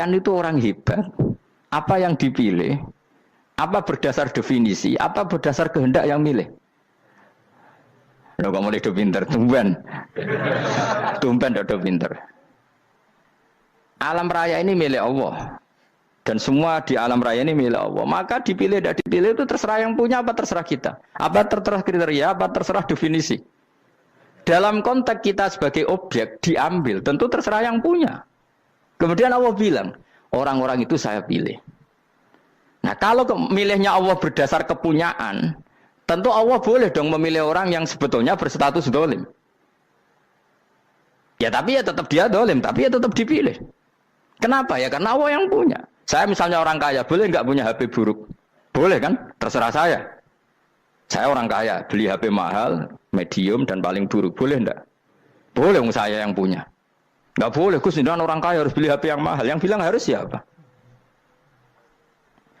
Kan itu orang hebat. Apa yang dipilih? Apa berdasar definisi? Apa berdasar kehendak yang milih? Lo kamu udah pinter, tumben. Tumben udah pinter. Alam raya ini milik Allah. Dan semua di alam raya ini milik Allah. Maka dipilih tidak dipilih itu terserah yang punya apa terserah kita. Apa terserah kriteria, apa terserah definisi. Dalam konteks kita sebagai objek diambil, tentu terserah yang punya. Kemudian Allah bilang, orang-orang itu saya pilih. Nah kalau milihnya Allah berdasar kepunyaan, tentu Allah boleh dong memilih orang yang sebetulnya berstatus dolim. Ya tapi ya tetap dia dolim, tapi ya tetap dipilih. Kenapa ya? Karena Allah yang punya. Saya misalnya orang kaya, boleh nggak punya HP buruk? Boleh kan? Terserah saya. Saya orang kaya, beli HP mahal, medium dan paling buruk. Boleh enggak? Boleh, saya yang punya. Nggak boleh, Gus, orang kaya harus beli HP yang mahal. Yang bilang harus siapa?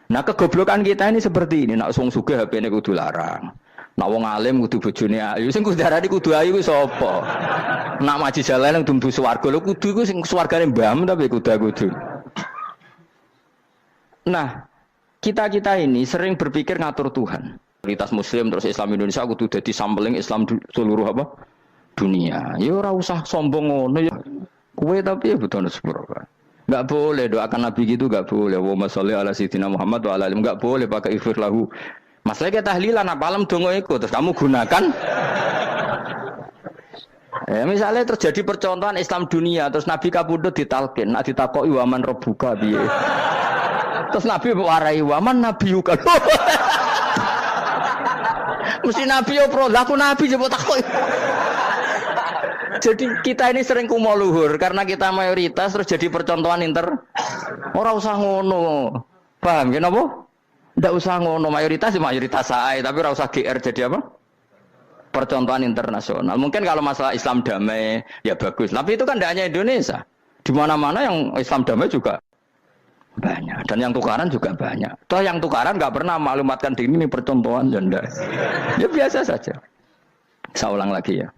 Nah kegoblokan kita ini seperti ini. Nak wong sugih HP ini kudu larang. Nak wong alim kudu bojone ayu. Sing kudu darani kudu ayu kuwi sapa? Nak maji jalan yang tumbuh swarga lho kudu iku sing swargane mbahmu tapi kudu. Nah, kita ini sering berpikir ngatur Tuhan. Prioritas Muslim terus Islam Indonesia kudu dadi sampling Islam seluruh apa? Dunia. Ya ora usah sombong ngono ya. Kowe tapi ya butuh sepuro kan. Enggak boleh doakan Nabi gitu enggak boleh. Wa sholli ala sayyidina Muhammad wa ala alihi enggak boleh pakai ighfir lahu. Masalahnya tahlilan apa alam donga iku terus kamu gunakan. Misalnya terjadi percontohan Islam dunia terus Nabi kapundhut ditalkin, nak ditakoki waman rebuka piye. Terus Nabi warai waman nabiyuka. Mesti Nabi yo pro, lah aku Nabi coba takoki. Jadi kita ini sering kumo luhur karena kita mayoritas terus jadi percontohan ora usah ngono. Paham ya napa? Ndak usah ngono, mayoritas sae, tapi ora usah GR jadi apa? Percontohan internasional. Mungkin kalau masalah Islam damai ya bagus, tapi itu kan tidak hanya Indonesia. Di mana-mana yang Islam damai juga banyak dan yang tukaran juga banyak. Toh yang tukaran nggak pernah maklumatkan diri ini percontohan janda. Ya biasa saja. Saya ulang lagi ya.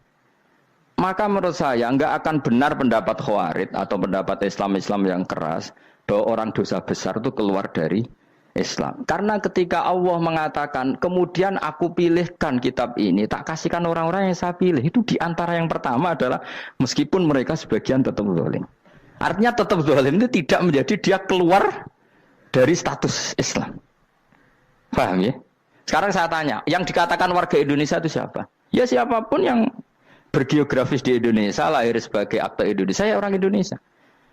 Maka menurut saya nggak akan benar pendapat Khawarij atau pendapat Islam yang keras bahwa orang dosa besar itu keluar dari Islam. Karena ketika Allah mengatakan, kemudian aku pilihkan kitab ini, tak kasihkan orang-orang yang saya pilih. Itu diantara yang pertama adalah meskipun mereka sebagian tetap zalim. Artinya tetap zalim itu tidak menjadi dia keluar dari status Islam. Paham ya? Sekarang saya tanya, yang dikatakan warga Indonesia itu siapa? Ya siapapun yang bergeografis di Indonesia, lahir sebagai akte Indonesia, saya orang Indonesia.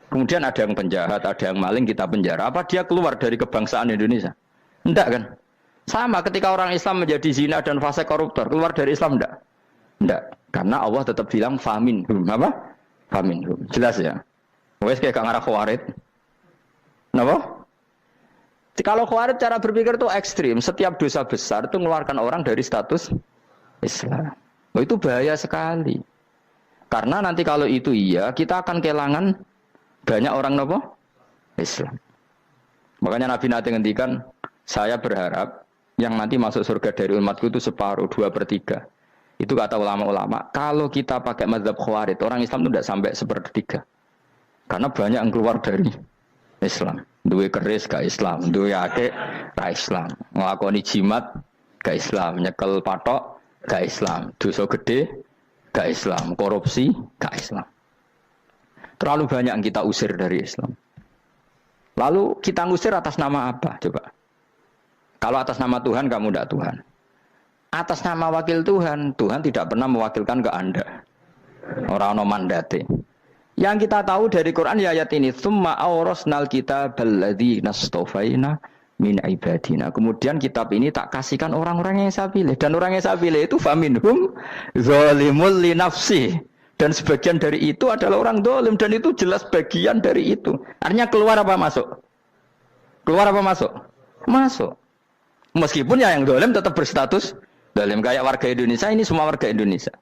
Kemudian ada yang penjahat, ada yang maling, kita penjara. Apa dia keluar dari kebangsaan Indonesia? Enggak kan? Sama ketika orang Islam menjadi zina dan fase koruptor, keluar dari Islam enggak? Enggak. Karena Allah tetap bilang faminhum. Apa? Faminhum. Jelas ya? Wes kayak ngarah Khawarij. Kenapa? Kalau Khawarij cara berpikir itu ekstrim. Setiap dosa besar itu mengeluarkan orang dari status Islam. Oh, itu bahaya sekali. Karena nanti kalau itu iya, kita akan kehilangan banyak orang nopo Islam. Makanya Nabi nanti ngendikan, saya berharap yang nanti masuk surga dari umatku itu separuh, 2/3. Itu kata ulama-ulama. Kalau kita pakai mazhab Khawarij, orang Islam itu tidak sampai 1/3. Karena banyak yang keluar dari Islam. Duwe keris ke Islam, duwe akeh ke Islam, nglakoni jimat ke Islam, nyekel patok ke Islam, dosa gede ke Islam, korupsi ke Islam. Terlalu banyak yang kita usir dari Islam. Lalu kita ngusir atas nama apa? Coba. Kalau atas nama Tuhan, kamu tidak Tuhan. Atas nama wakil Tuhan, Tuhan tidak pernah mewakilkan ke Anda. Orang-orang mandate. Yang kita tahu dari Quran ya ayat ini, tsumma awrasnal kitabal ladzina astafaina min ibadina. Kemudian kitab ini tak kasihkan orang-orang yang saya pilih. Dan orang yang saya pilih itu faminhum zalimul li nafsi. Dan sebagian dari itu adalah orang dolim. Dan itu jelas bagian dari itu. Artinya keluar apa masuk? Keluar apa masuk? Masuk. Meskipun ya yang dolim tetap berstatus dolim. Kayak warga Indonesia, ini semua warga Indonesia.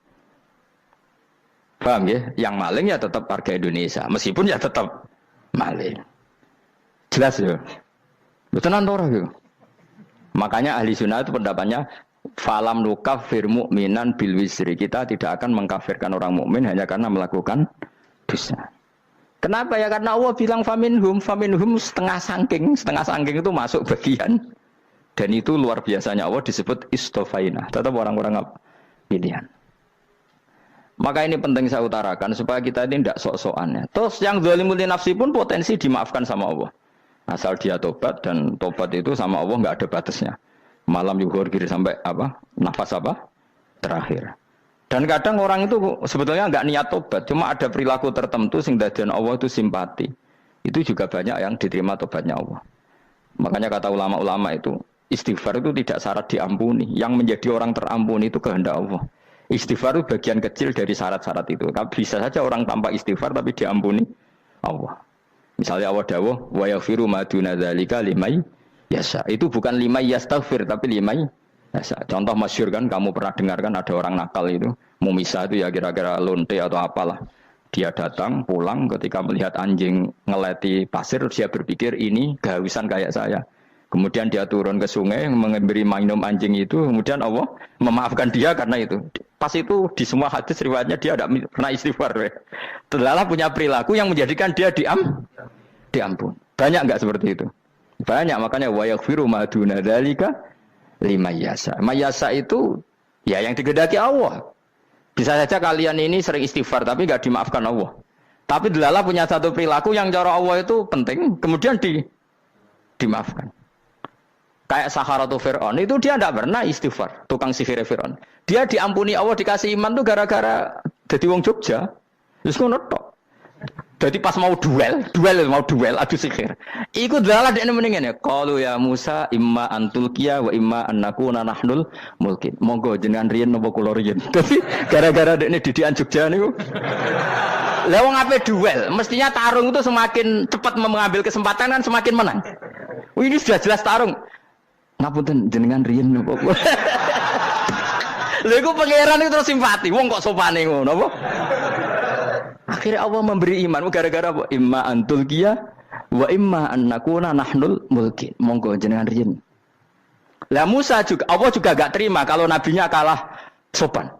Paham ya? Yang maling ya tetap warga Indonesia. Meskipun ya tetap maling. Jelas ya? Betul ya? Makanya ahli sunnah itu pendapatnya falam nukafir mu'minan bil wisri. Kita tidak akan mengkafirkan orang mukmin hanya karena melakukan dosa. Kenapa ya? Karena Allah bilang faminhum setengah sangking itu masuk bagian. Dan itu luar biasanya Allah disebut istofaina. Tetap orang-orang pilihan. Maka ini penting saya utarakan supaya kita ini tidak sok-sokan ya. Terus yang zalimul nafsi pun potensi dimaafkan sama Allah. Asal dia tobat dan tobat itu sama Allah nggak ada batasnya. Malam yuhur kiri sampai apa? Nafas apa? Terakhir. Dan kadang orang itu sebetulnya nggak niat tobat, cuma ada perilaku tertentu sehingga dan Allah itu simpati. Itu juga banyak yang diterima tobatnya Allah. Makanya kata ulama-ulama itu, istighfar itu tidak syarat diampuni. Yang menjadi orang terampuni itu kehendak Allah. Istighfar itu bagian kecil dari syarat-syarat itu. Bisa saja orang tanpa istighfar tapi diampuni Allah. Misalnya Allah dawuh, wa yaghfiru ma duna dzalika liman yasha. Itu bukan liman yastaghfir tapi liman yasha. Contoh masyhur kan kamu pernah dengar kan ada orang nakal itu, mau misah itu ya kira-kira lonte atau apalah. Dia datang pulang ketika melihat anjing ngeleti pasir dia berpikir ini kehausan kayak saya. Kemudian dia turun ke sungai memberi minum anjing itu, kemudian Allah memaafkan dia karena itu. Pas itu di semua hadis riwayatnya dia tidak pernah istighfar. Telah punya perilaku yang menjadikan dia diampun. Banyak enggak seperti itu? Banyak, makanya wa yaghfiru ma duna dzalika liman yasha. Mayasa itu ya yang digedaki Allah. Bisa saja kalian ini sering istighfar tapi enggak dimaafkan Allah. Tapi delala punya satu perilaku yang cara Allah itu penting, kemudian dimaafkan. Kayak Saharatu Fir'aun, itu dia tidak pernah istighfar, tukang sihir Fir'aun. Dia diampuni Allah, dikasih iman tuh gara-gara jadi wong Jogja. Terus ngono tok. Jadi pas mau duel adu sihir. Iku dalah dekne mendingan ya. Qalu ya Musa imma antulqiya wa imma annakuna nahnul mulkin. Monggo jenengan riyen napa kula riyen. Dadi gara-gara dekne didikan Jogja niku. Lah wong ape duel, mestinya tarung itu semakin cepat mengambil kesempatan kan semakin menang. Ini sudah jelas tarung. Ngapunten jenengan riyen napa. Lha iku pangeran itu terus simpati. Wong kok sopane ngono apa? Akhirnya Allah memberi iman gara-gara apa? Imma antulqiya wa imma annakuna nahnul mulkin. Monggo jenengan riyen. Lah Musa juga Allah juga enggak terima kalau nabinya kalah sopan.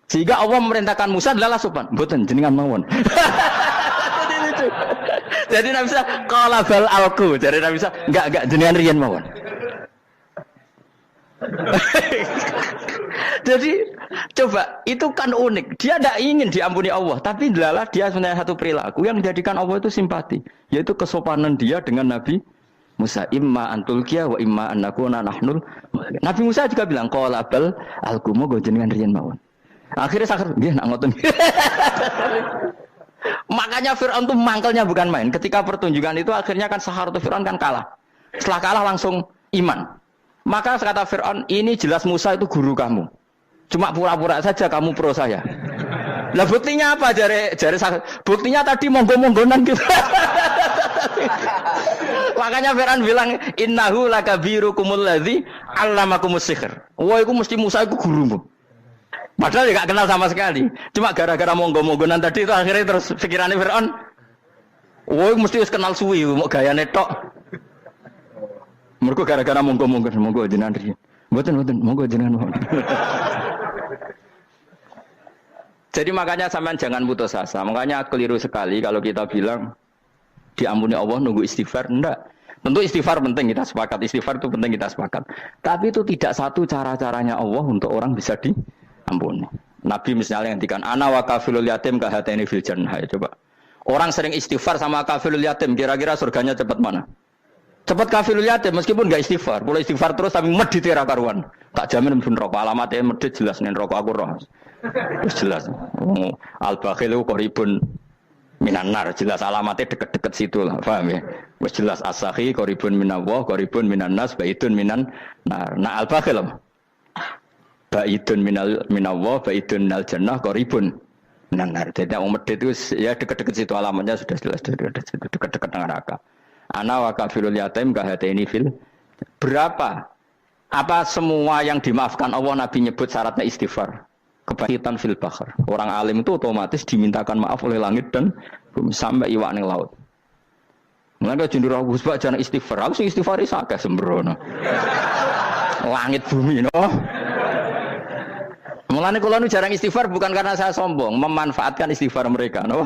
Sehingga Allah memerintahkan Musa adalah sopan. Mboten jenengan mawon. Jadi Nabi Musa qala bal alqu. Jadi Nabi Musa enggak jenengan riyen mawon. Jadi coba itu kan unik. Dia tidak ingin diampuni Allah, tapi adalah dia sebenarnya satu perilaku yang menjadikan Allah itu simpati, yaitu kesopanan dia dengan Nabi Musa. Imma antulqiya wa imma annakuna nahnul. Nabi Musa juga bilang qala bal alqumu go jenengan riyen mawon. Akhirnya sakar nggih nak ngoten. Makanya Firaun itu mangkelnya bukan main. Ketika pertunjukan itu akhirnya kan Saharatu Firaun kan kalah. Setelah kalah langsung iman. Maka kata Fir'aun, ini jelas Musa itu guru kamu. Cuma pura-pura saja kamu pro saya. Lah buktinya apa? Buktinya tadi monggo-monggonan gitu. Makanya Fir'aun bilang, innahu lakabirukumul ladzi 'allamakumus sihr. Wah, itu mesti Musa itu gurumu. Padahal dia gak kenal sama sekali. Cuma gara-gara monggo-monggonan tadi itu akhirnya terus pikirannya Fir'aun, wah, mesti harus kenal suwi, mau gayane tok. Mergo gara-gara monggo jenengan riyen. Mboten monggo jenengan mawon. Jadi makanya sampean jangan putus asa. Makanya keliru sekali kalau kita bilang diampuni Allah nunggu istighfar. Enggak. Tentu istighfar penting, kita sepakat. Istighfar itu penting, kita sepakat. Tapi itu tidak satu cara-caranya Allah untuk orang bisa diampuni. Nabi misalnya ngendikan ana wa kafilul yatim ka hataini fil jannah. Coba. Orang sering istighfar sama kafilul yatim, kira-kira surganya cepat mana? Cepat kafirul yatim meskipun enggak istighfar. Kalau istighfar terus tapi medit ra karuan. Tak jamin pun rokok alamatnya medit jelas nen rokok aku roh. Terus jelas. Al-bakhilu qaribun minan nar, jelas alamatnya deket-deket situ lah, paham ya? Wis jelas as-sakhi qaribun minallah, qaribun minan nas, baidun minan nar. Nah al-bakhil baidun minallah, baidun minal jannah, qaribun minan nar. Jadi yang medit itu ya deket-deket situ alamatnya sudah jelas deket-deket neraka. Ana wa kafirul yatim kahataini fil. Berapa? Apa semua yang dimaafkan Allah Nabi nyebut syaratnya istighfar? Kebahitan fil bahr. Orang alim itu otomatis dimintakan maaf oleh langit dan bumi sampai iwak ning laut. Mulane jendur Gus Pak jangan istighfar. Aku sing istighfar is akeh sembrono. Langit bumi no. Mulane kula nu jarang istighfar bukan karena saya sombong, memanfaatkan istighfar mereka no.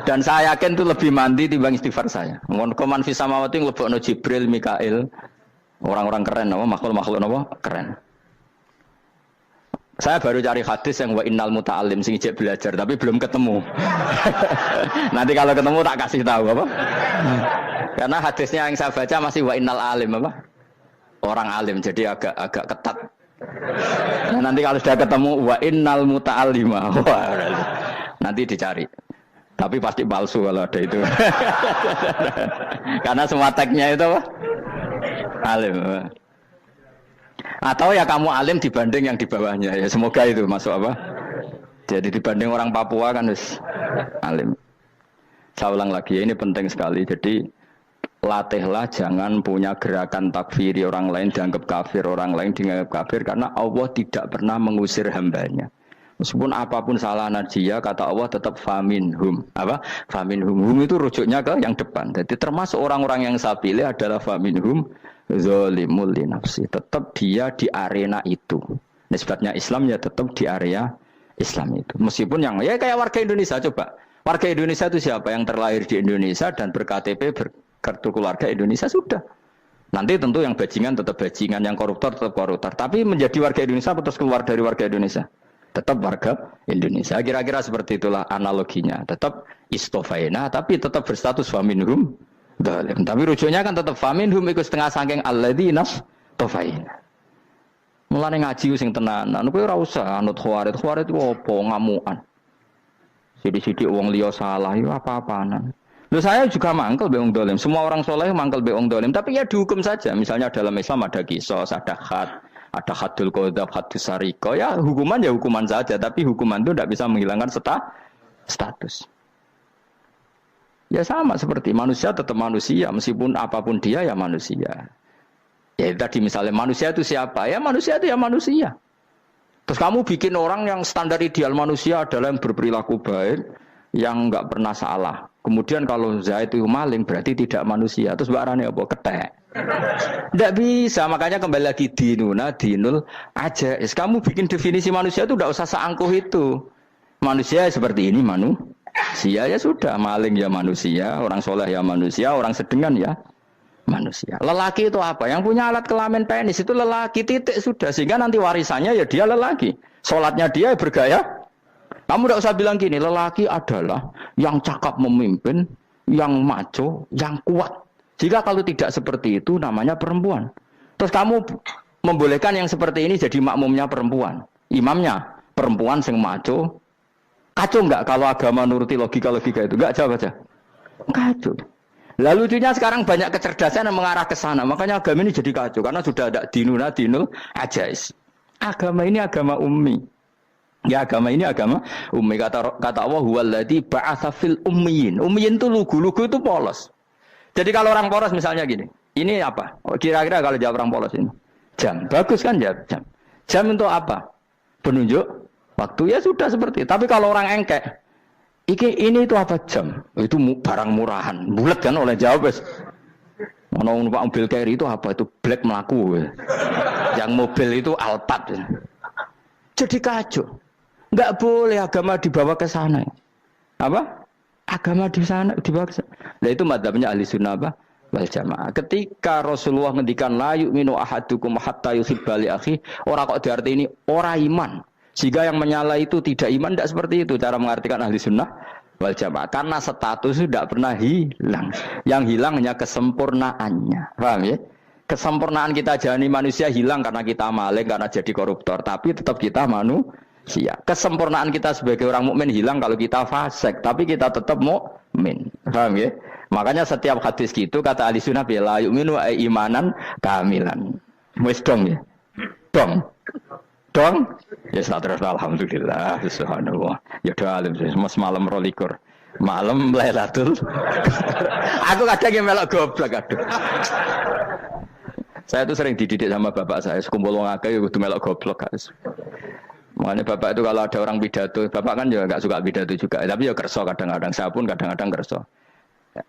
Dan saya yakin itu lebih mandi timbang istighfar saya. Koman fis samawati nglebokno Jibril, Mikail. Orang-orang keren apa makhluk-makhluk apa keren. Saya baru cari hadis yang wa innal muta'allim sing ijek belajar tapi belum ketemu. Nanti kalau ketemu tak kasih tahu apa? Karena hadisnya yang saya baca masih wa innal alim apa? Orang alim jadi agak ketat. Nah, nanti kalau sudah ketemu wa innal muta'allima. Nanti dicari. Tapi pasti palsu kalau ada itu. Karena semua tagnya itu apa? Alim. Atau ya kamu alim dibanding yang di bawahnya. Ya semoga itu masuk apa? Jadi dibanding orang Papua kan harus alim. Saya ulang lagi ya, ini penting sekali. Jadi latihlah jangan punya gerakan takfiri orang lain dianggap kafir, orang lain dianggap kafir karena Allah tidak pernah mengusir hambanya. Meskipun apapun salah najiyah, kata Allah tetap faminhum. Apa? Faminhum. Hum itu rujuknya ke yang depan. Jadi termasuk orang-orang yang saya pilih adalah faminhum zalimul li nafsi. Tetap dia di arena itu. Nisbatnya Islam ya tetap di area Islam itu. Meskipun yang ya kayak warga Indonesia coba. Warga Indonesia itu siapa? Yang terlahir di Indonesia dan berKTP berkartu keluarga Indonesia sudah. Nanti tentu yang bajingan tetap bajingan, yang koruptor tetap koruptor. Tapi menjadi warga Indonesia terus keluar dari warga Indonesia. Tetap warga Indonesia. Kira-kira seperti itulah analoginya. Tetap istofaina, tapi tetap berstatus faminhum zalim. Tapi rujuknya kan tetap faminhum ikut setengah saking alladzinas tofaina. Mulane ngaji sing tenanan, kowe ora usah anut khawarit. Khawarit ku opo ngamukan. Sithik-sithik wong liya salah yo apa-apaan. Loh saya juga mangkel be wong zalim. Semua orang soleh mangkel be wong zalim, tapi ya dihukum saja. Misalnya dalam Islam ada qisas, ada had. Ada hadul qadzaf, hadus sariko, ya hukuman saja, tapi hukuman itu tidak bisa menghilangkan status. Ya sama seperti manusia tetap manusia, meskipun apapun dia ya manusia. Ya tadi misalnya manusia itu siapa? Ya manusia itu ya manusia. Terus kamu bikin orang yang standar ideal manusia adalah yang berperilaku baik, yang nggak pernah salah. Kemudian kalau Zaid itu maling berarti tidak manusia. Terus barangnya apa? Ketek. Tidak bisa, makanya kembali lagi dinul aja. Kamu bikin definisi manusia itu tidak usah seangkuh itu. Manusia seperti ini manusia ya sudah, maling ya manusia, orang soleh ya manusia, orang sedengan ya manusia. Lelaki itu apa? Yang punya alat kelamin penis itu lelaki titik sudah. Sehingga nanti warisannya ya dia lelaki. Sholatnya dia bergaya. Kamu tidak usah bilang gini, lelaki adalah yang cakap memimpin, yang maco, yang kuat. Jika kalau tidak seperti itu namanya perempuan. Terus kamu membolehkan yang seperti ini jadi makmumnya perempuan. Imamnya perempuan sing maco. Kacau enggak kalau agama nuruti logika-logika itu? Enggak, jawab aja. Kacau. Lalu lucunya sekarang banyak kecerdasan yang mengarah ke sana. Makanya agama ini jadi kacau. Karena sudah ada dinul ajais. Agama ini agama ummi. Ya agama ini agama ummi. Kata Allah, huwallazi ba'atsa fil ummiyin. Ummiyin itu lugu-lugu itu polos. Jadi kalau orang polos misalnya gini, ini apa? Kira-kira kalau jawab orang polos ini, jam. Bagus kan jawab jam. Jam untuk apa? Penunjuk waktu ya sudah seperti itu. Tapi kalau orang engkek, ini itu apa jam? Itu barang murahan. Bulat kan oleh jawab. Mau numpak mobil carry itu apa? Itu black melaku. Yang mobil itu Alphard. Jadi kacau. Enggak boleh agama dibawa ke sana. Apa? Agama di sana dibawa ke sana. Nah itu madzhabnya ahli sunnah apa? Wal jamaah. Ketika Rasulullah ngendikan la yu'minu ahadukum hatta yuhibba li akhi, ora kok diarti ini ora iman. Sehingga yang menyala itu tidak iman, tidak seperti itu cara mengartikan ahli sunnah wal jamaah. Karena status itu tidak pernah hilang. Yang hilang hanya kesempurnaannya. Paham ya? Kesempurnaan kita jadi manusia hilang karena kita maling, karena jadi koruptor. Tapi tetap kita manusia. Kesempurnaan kita sebagai orang mukmin hilang kalau kita fasik. Tapi kita tetap mukmin. Paham ya? Makanya setiap hadis gitu kata ahli sunnah la yu'minu imanan kamilan. Wis dong ya. Dong. Ya terus alhamdulillah subhanallah. Ya doa alim mas malam 12. Malam Lailatul. Aku kadang melok goblok aduh. Saya tuh sering dididik sama bapak saya, sekumpul wong akeh kudu melok goblok guys. Makanya bapak itu kalau ada orang pidato, bapak kan juga enggak suka pidato juga, tapi ya kerso kadang-kadang, saya pun kadang-kadang kerso.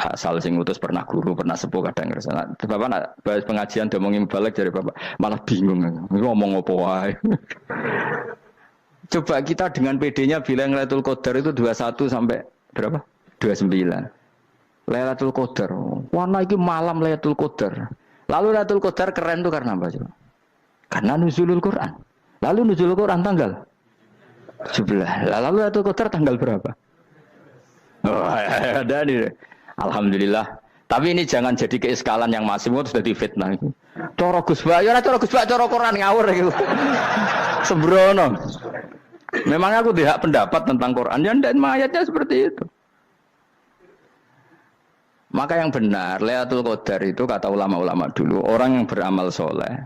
Asal sing ngutus pernah guru, pernah sepuh kadang kerso. Nah, bapak nak bahas pengajian diomongin balik dari bapak, malah bingung ngomong apa wae. Coba kita dengan PD-nya bilang Lailatul Qadar itu 21 sampai berapa? 29. Lailatul Qadar. Warna iki malam Lailatul Qadar. Lalu Lailatul Qadar keren tuh karena apa coba? Karena nuzulul Quran. Lalu nuzulul Quran tanggal 17. Lalu Lailatul Qadar tanggal berapa? Oh, ada nih. Alhamdulillah. Tapi ini jangan jadi keiskalan yang masih sudah difitnah. Coro Gus Bak, ya coro Gus Bak, coro Quran ngawur gitu. Sembrono. Memang aku tidak pendapat tentang Quran, dan ayatnya seperti itu. Maka yang benar, Lailatul Qadar itu kata ulama-ulama dulu, orang yang beramal soleh,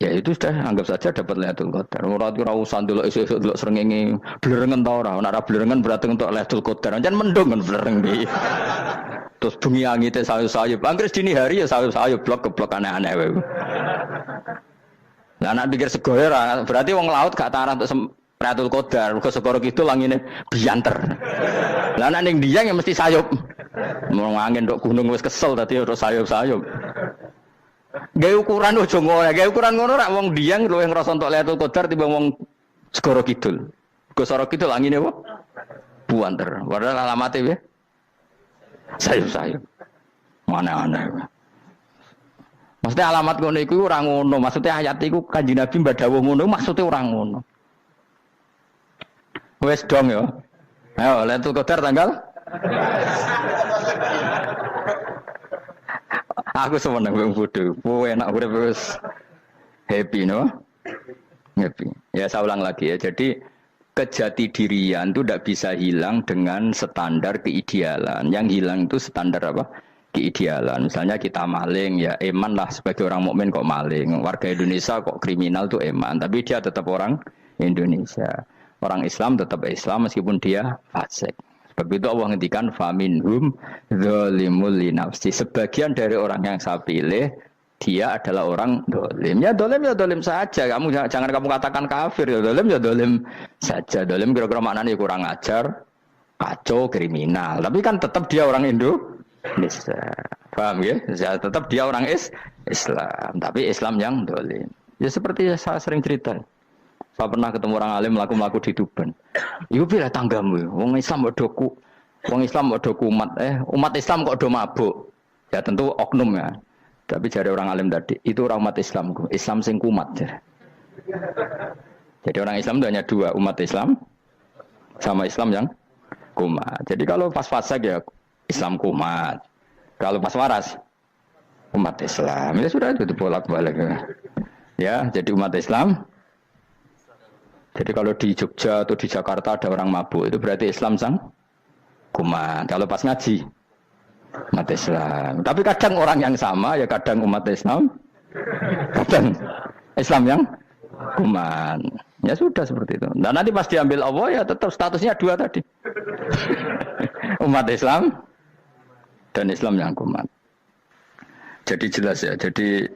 ya itu sudah anggap saja dapat Lailatul Qadar. Ora usah ndelok esuk-esuk ndelok srengenge blerengen ta ora. Nek ora blerengen berarti untuk Lailatul Qadar. Jan mendung kan blereng iki. Terus bengi angite sayup-sayup. Anggere dini hari ya sayup-sayup blok-blok aneh-aneh wae. Lah nek pikir segoyo ora, berarti wong laut gak tarah untuk Lailatul Qadar. Mergo segoro kidul langine bianter. Lah nek ning Dieng ya mesti sayup. Mau angin ndok gunung wis kesel dadi terus sayup-sayup. Gawe ukuran ojo ngono, gawe ukuran ngono rak wong Dieng luwih ngrasa entuk Lailatul Qadar timbang wong segoro kidul. Segoro kidul angine apa? Buanter. Padahal alamate piye? Sayup-sayup. Mana-mana. Maksudnya alamat ngono iku ora ngono, maksudnya ayat iku Kanjeng Nabi mbadhawuh ngono, maksudnya ora ngono. Wes dong ya. Ayo Lailatul Qadar tanggal aku seneng wong bodho. Kowe enak urip wis happy no? Happy. Ya saya ulang lagi ya. Jadi kejati dirian itu tidak bisa hilang dengan standar keidealan. Yang hilang itu standar apa? Keidealan. Misalnya kita maling ya eman lah sebagai orang mukmin kok maling. Warga Indonesia kok kriminal tuh eman, tapi dia tetap orang Indonesia. Orang Islam tetap Islam meskipun dia fasik. Sebab itu Allah ngendikan faminhum dzalimul linafsi. Sebagian dari orang yang saya pilih dia adalah orang dolim. Ya dolim saja. Kamu jangan kamu katakan kafir ya dolim saja. Dolim kira-kira maknanya kurang ajar, kacau, kriminal. Tapi kan tetap dia orang Indonesia. Paham ya? Tetap dia orang Islam. Tapi Islam yang dolim. Ya seperti saya sering cerita. Saya pernah ketemu orang alim melaku di Tuban. Iku pilih tanggamu. Wong Islam kok do kumat. Umat Islam kok do mabuk. Ya tentu oknum ya. Tapi jari orang alim tadi, itu orang umat Islam. Islam sing kumat. Jadi orang Islam itu hanya dua, umat Islam sama Islam yang kumat. Jadi kalau pas fasik ya Islam kumat. Kalau pas waras umat Islam. Ya sudah itu bolak-balik. Ya, jadi umat Islam. Jadi kalau di Jogja atau di Jakarta ada orang mabuk, itu berarti Islam sang kumat. Kalau pas ngaji, umat Islam. Tapi kadang orang yang sama, ya kadang umat Islam, kadang Islam yang kumat. Ya sudah seperti itu. Dan nanti pas diambil Allah, ya tetap statusnya dua tadi. Umat Islam dan Islam yang kumat. Jadi jelas ya. Jadi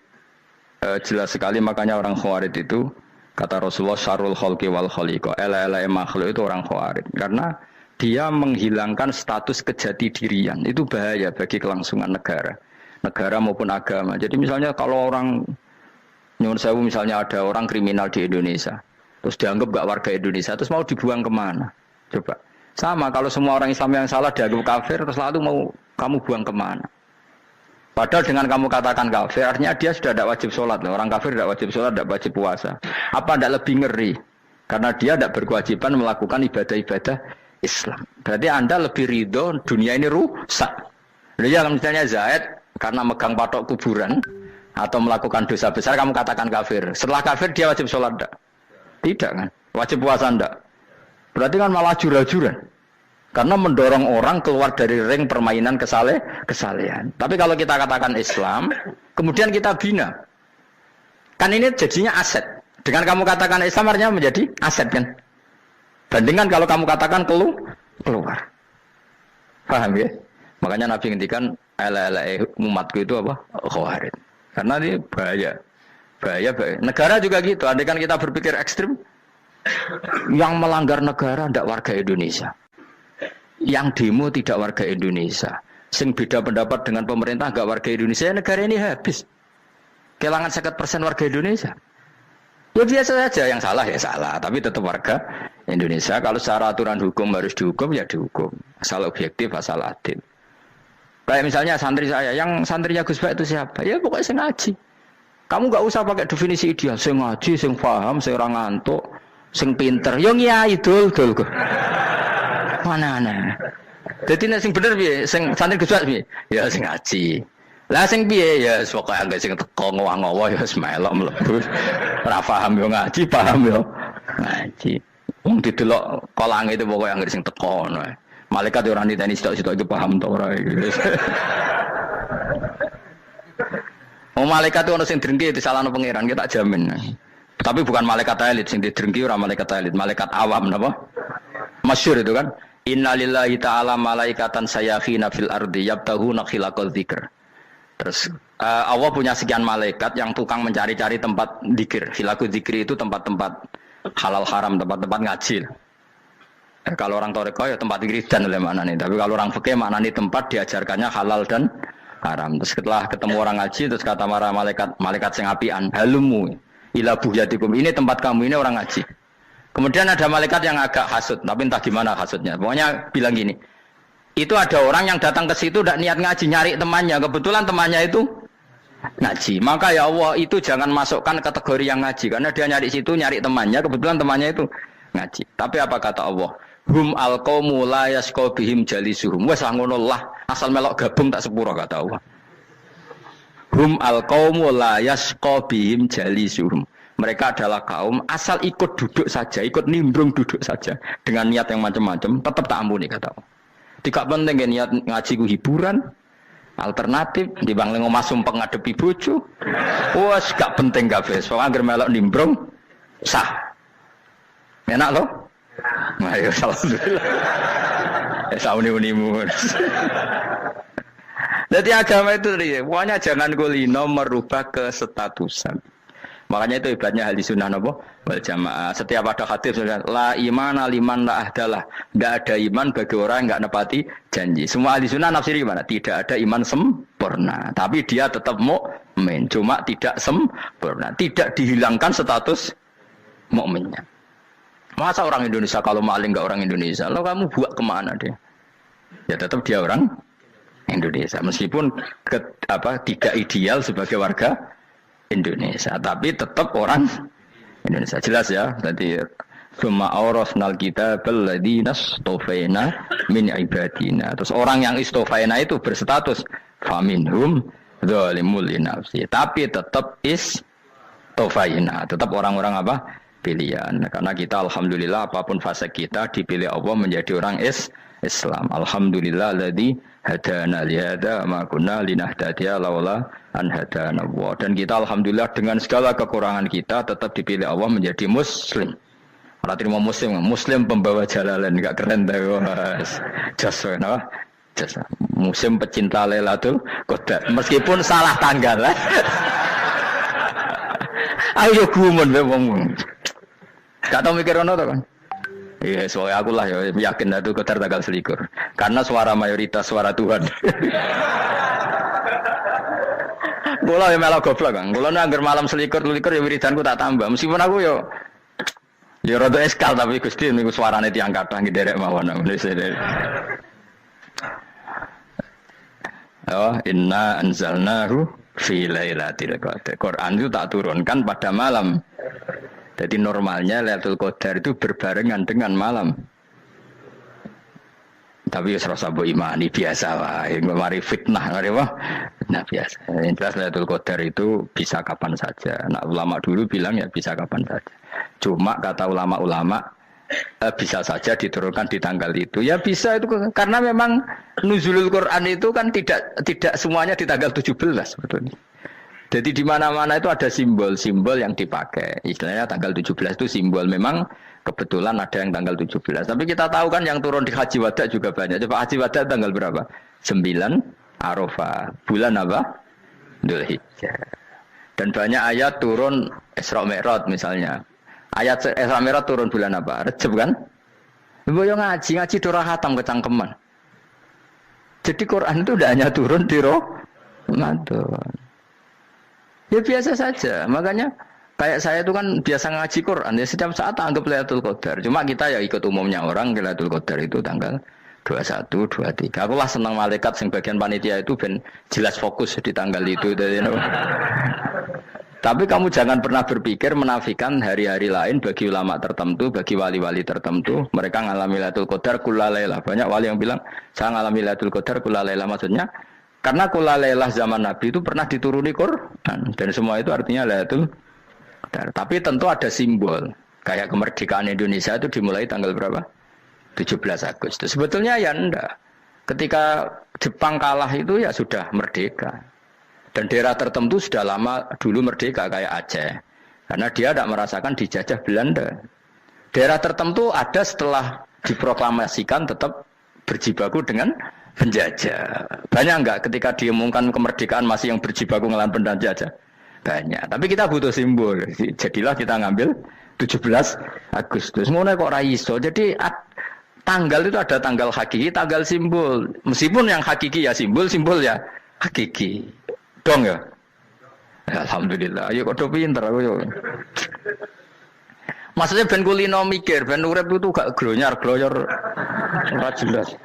jelas sekali makanya orang Khawarij itu kata Rasulullah syarrul khalqi wal khaliqa. Ela-ela makhluk itu orang Khawarij. Karena dia menghilangkan status kejati dirian. Itu bahaya bagi kelangsungan negara. Negara maupun agama. Jadi misalnya kalau orang nyuwun sewu misalnya ada orang kriminal di Indonesia. Terus dianggap gak warga Indonesia. Terus mau dibuang kemana? Coba. Sama kalau semua orang Islam yang salah dianggap kafir. Terus lalu mau kamu buang kemana? Padahal dengan kamu katakan kafir, artinya dia sudah tidak wajib sholat. Orang kafir tidak wajib sholat, tidak wajib puasa. Apa tidak lebih ngeri? Karena dia tidak berkewajiban melakukan ibadah-ibadah Islam. Berarti Anda lebih ridho dunia ini rusak. Ya, misalnya Zaid karena megang patok kuburan atau melakukan dosa besar, kamu katakan kafir. Setelah kafir dia wajib sholat tidak? Tidak kan? Wajib puasa tidak? Berarti kan malah jura-jura. Karena mendorong orang keluar dari ring permainan kesalehan. Tapi kalau kita katakan Islam, kemudian kita bina. Kan ini jadinya aset. Dengan kamu katakan Islam artinya menjadi aset kan. Bandingkan kalau kamu katakan keluar. Paham ya? Makanya Nabi ngendikan ala umatku itu apa? Khawarij. Karena ini bahaya. Bahaya. Negara juga gitu. Andaikan kita berpikir ekstrim, yang melanggar negara tidak warga Indonesia. Yang demo tidak warga Indonesia. Sing beda pendapat dengan pemerintah enggak warga Indonesia, negara ini habis. Kehilangan 50% warga Indonesia. Ya biasa saja, yang salah ya salah, tapi tetap warga Indonesia. Kalau secara aturan hukum harus dihukum ya dihukum, asal objektif, asal adil. Kayak misalnya santri saya, yang santrinya Gus Bak itu siapa? Ya pokoknya saya ngaji. Kamu nggak usah pakai definisi ideal, saya ngaji, saya paham, saya orang ngantuk, saya pinter. Yang ya idul, mana. Jadi nek sing bener piye? Sing santri Gus Bak piye? Ya sing ngaji. Lah sing piye ya pokoke anggere sing teko ngowo-ngowo ya wis melok mlebu. Ora paham yo ngaji, paham yo ngaji. Wong didelok kolange itu pokoke anggere sing teko ngono. Malaikat yo ora niteni sitok-sitok iki paham ta ora iki. Oh malaikat itu ono sing drengki disalahno pangeran, kita jamin. Tapi bukan malaikat elit sing didrengki ora malaikat elit, malaikat awam napa? Masyhur itu kan. Innalillahi ta'ala malaikatan sayakhina fil ardi yabtahuna khilaqal dzikr. Terus Allah punya sekian malaikat yang tukang mencari-cari tempat dzikir. Khilaqul dzikri itu tempat-tempat halal haram, tempat-tempat ngaji. Kalau orang toreko ya tempat wiridan oleh mana nih. Tapi kalau orang fikih maknanya tempat diajarkannya halal dan haram. Terus setelah ketemu orang ngaji terus kata malaikat sing apian, halumu ila buhyatikum. Ini tempat kamu, ini orang ngaji. Kemudian ada malaikat yang agak hasud, tapi entah gimana hasudnya. Pokoknya bilang gini, itu ada orang yang datang ke situ tidak niat ngaji, nyari temannya. Kebetulan temannya itu ngaji. Maka ya Allah itu jangan masukkan kategori yang ngaji, karena dia nyari situ nyari temannya. Kebetulan temannya itu ngaji. Tapi apa kata Allah? Hum alqaumu la yasqa bihim jalisuhum. Wes ngono lah, asal melok gabung tak sepuro kata Allah. Hum alqaumu la yasqa bihim jalisuhum. Mereka adalah kaum asal ikut duduk saja, ikut nimbrung duduk saja dengan niat yang macam-macam, tetap tak ampuni kata Allah. Tidak penting niat ngaji ku hiburan, alternatif, dibanding ngomong sumpah ngadepi bojo. Wah, gak penting gak bes. Soalnya agar melok nimbrung sah. Enak loh. Nah, ya alhamdulillah. Sauni-unimu. Jadi agama itu pokoknya jangan kulino merubah kesestatusan. Makanya itu hebatnya ahli sunnah napa wal jamaah. Setiap ada hadis la imana liman la ahdalah. Tidak ada iman bagi orang yang enggak nepati janji. Semua ahli sunnah nafsiri gimana? Tidak ada iman sempurna, tapi dia tetap mukmin, cuma tidak sempurna. Tidak dihilangkan status mukminnya. Masa orang Indonesia kalau maling enggak orang Indonesia? Lo kamu buat kemana dia? Ya tetap dia orang Indonesia meskipun tidak ideal sebagai warga Indonesia, tapi tetap orang Indonesia. Jelas ya. Tadi summa awrasnal kitabal ladzina istofaina min ibadina. Terus orang yang istofaina itu berstatus faminhum zalimul linafsi. Tapi tetap istofaina, tetap orang-orang apa? Pilihan. Karena kita alhamdulillah apapun fase kita dipilih Allah menjadi orang Islam. Alhamdulillah alladzi hadana li hada ma kunna linahtadiya laula an hadana Allah. Dan kita alhamdulillah dengan segala kekurangan kita tetap dipilih Allah menjadi muslim. Ora terima muslim pembawa jalalan, enggak keren ta Mas. Jasa no. Jasa. Muslim pecinta Lailatul Qadar. Meskipun salah tanggal. Ayo gumun wae wong. Gak tau mikir ono to kan. Iya, soalnya aku lah ya yakin itu Qadar tanggal 21. Karena suara mayoritas suara Tuhan. Kula ya malah goblok kan. Kula nek anggar malam 21 ya wiridanku tak tambah. Meskipun aku ya rada eskal tapi Gusti niku suarane tiyang kathah nderek mawon. Oh, inna anzalnahu fi lailatul qadar. Quran itu tak turunkan pada malam. Jadi normalnya Lailatul Qadar itu berbarengan dengan malam. Tapi ya serasa bu imani biasa lah. Mari fitnah, mari wah. Nah biasa. Yang jelas Lailatul Qadar itu bisa kapan saja. Nah ulama dulu bilang ya bisa kapan saja. Cuma kata ulama-ulama bisa saja diturunkan di tanggal itu. Ya bisa itu karena memang nuzulul Quran itu kan tidak semuanya di tanggal 17 sebetulnya. Jadi di mana-mana itu ada simbol-simbol yang dipakai. Istilahnya tanggal 17 itu simbol. Memang kebetulan ada yang tanggal 17. Tapi kita tahu kan yang turun di Haji Wada juga banyak. Coba Haji Wada tanggal berapa? 9 Arafah. Bulan apa? Dzulhijjah. Dan banyak ayat turun Isra Mi'raj misalnya. Ayat Isra Mi'raj turun bulan apa? Rejab kan? Ibu yang ngaji dorah hatam kecangkeman. Jadi Quran itu tidak hanya turun di Ramadan. Ya biasa saja. Makanya Kayak saya itu kan biasa ngaji Quran, ya setiap saat anggap Lailatul Qadar. Cuma kita ya ikut umumnya orang, Lailatul Qadar itu tanggal 21, 23. Aku lah senang malaikat yang bagian panitia itu ben jelas fokus di tanggal itu. Tapi kamu jangan pernah berpikir menafikan hari-hari lain bagi ulama tertentu, bagi wali-wali tertentu. Mereka ngalami Lailatul Qadar kullailah. Banyak wali yang bilang, saya ngalami Lailatul Qadar kullailah. Maksudnya, karena kullailah zaman Nabi itu pernah dituruni Quran. Dan semua itu artinya Lailatul Qadar. Tapi tentu ada simbol. Kayak kemerdekaan Indonesia itu dimulai tanggal berapa? 17 Agustus. Sebetulnya ya enggak. Ketika Jepang kalah itu ya sudah merdeka. Dan daerah tertentu sudah lama dulu merdeka kayak Aceh. Karena dia tidak merasakan dijajah Belanda. Daerah tertentu ada setelah diproklamasikan tetap berjibaku dengan penjajah. Banyak enggak ketika diumumkan kemerdekaan masih yang berjibaku ngelawan penjajah? Banyak. Tapi kita butuh simbol. Jadilah kita ngambil 17 Agustus. Ngono kok ra iso. Jadi tanggal itu ada tanggal hakiki, tanggal simbol. Meskipun yang hakiki ya simbol, simbol ya hakiki. Dong ya? Alhamdulillah. Ayo kok pinter aku yo. Maksudnya ben kulino mikir, ben urip itu gak glonyar-glonyor ora jelas.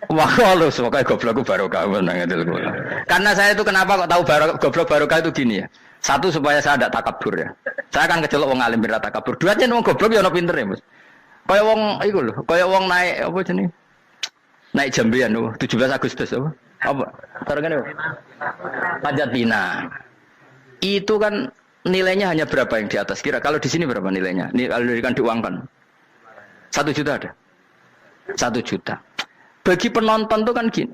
Wah, lu semoga goblokku barokah nang ngedel kula. Karena saya itu kenapa kok tahu goblok barokah itu gini ya. Satu supaya saya tidak takabur ya. Saya akan kecelok wong alim ben takabur. Dua aja wong goblok ya ono pinter ya, Mas. Kaya wong iku lho, kaya wong naik apa jenenge? Naik jambian 17 Agustus apa? Apa? Targane apa? Pajak Pinang. Itu kan nilainya hanya berapa yang di atas? Kira kalau di sini berapa nilainya? Kalau diuangkan. 1 juta ada. 1 juta. Bagi penonton tuh kan gini.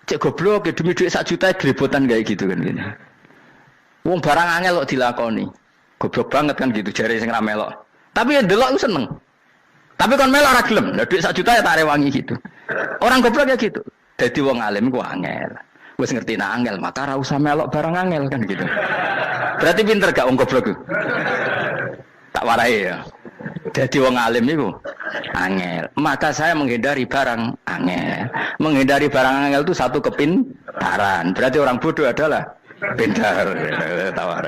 Cek goblok ya demi duit 1 juta grebotan kayak gitu kan gini. Wong barang angel kok dilakoni. Goblok banget kan gitu jare sing ra melok. Tapi yang delok ku seneng. Tapi kon melok ora gelem. Lah duit 1 juta ya tak rewangi gitu. Orang goblok ya gitu. Dadi wong alim ku angel. Wis ngerti nak angel, maka ora usah melok barang angel kan gitu. Berarti pinter gak wong goblok ku? Tak warai ya. Dadi wong alim iku angel. Maka saya menghindari barang angel. Menghindari barang angel itu satu kepintaran. Berarti orang bodoh adalah pintar. Tawar.